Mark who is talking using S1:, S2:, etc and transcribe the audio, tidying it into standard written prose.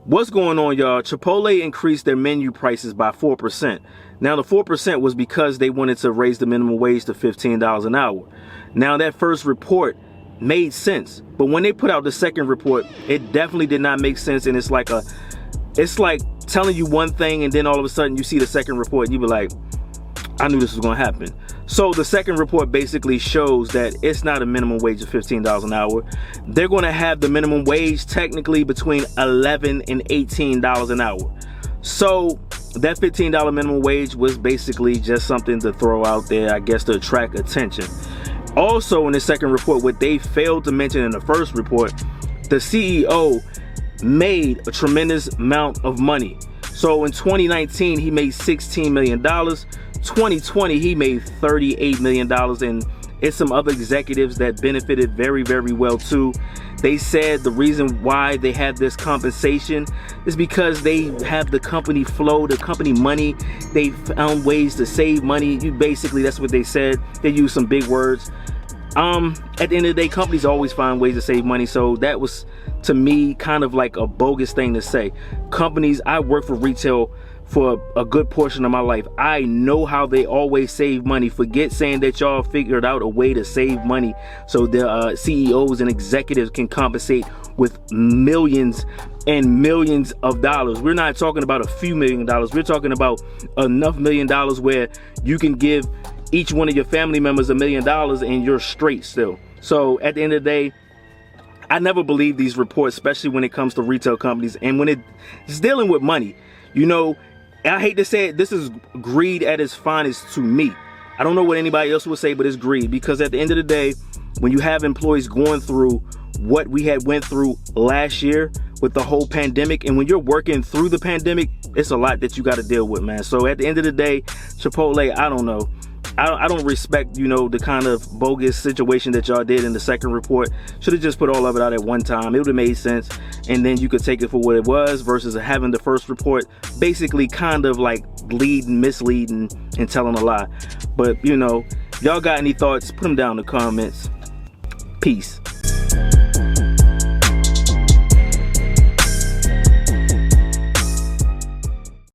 S1: What's going on, y'all? Chipotle increased their menu prices by 4%. Now, the 4% was because they wanted to raise the minimum wage to $15 an hour. Now, that first report made sense, but when they put out the second report, it definitely did not make sense. And it's like telling you one thing, and then all of a sudden you see the second report and you be like, I knew this was going to happen. So the second report basically shows that it's not a minimum wage of $15 an hour. They're going to have the minimum wage technically between $11 and $18 an hour. So that $15 minimum wage was basically just something to throw out there, I guess, to attract attention. Also, in the second report, what they failed to mention in the first report, the CEO made a tremendous amount of money. So in 2019, he made $16 million. 2020, he made $38 million, and it's some other executives that benefited very, very well too. They said the reason why they had this compensation is because they have the company flow, the company money. They found ways to save money. Basically, that's what they said. They used some big words. At the end of the day, companies always find ways to save money. So that was, to me, kind of like a bogus thing to say. Companies, I work for retail for a good portion of my life. I know how they always save money. Forget saying that y'all figured out a way to save money so the CEOs and executives can compensate with millions and millions of dollars. We're not talking about a few $1 million. We're talking about enough $1 million where you can give each one of your family members $1 million and you're straight still. So at the end of the day, I never believe these reports, especially when it comes to retail companies and when it's dealing with money. You know, I hate to say it, this is greed at its finest to me. I don't know what anybody else would say, but it's greed, because at the end of the day, when you have employees going through what we had went through last year with the whole pandemic, and when you're working through the pandemic, it's a lot that you got to deal with, man. So at the end of the day, Chipotle, I don't know. I don't respect, you know, the kind of bogus situation that y'all did in the second report. Should have just put all of it out at one time. It would have made sense, and then you could take it for what it was versus having the first report basically kind of like misleading and telling a lie. But, you know, y'all got any thoughts? Put them down in the comments. Peace.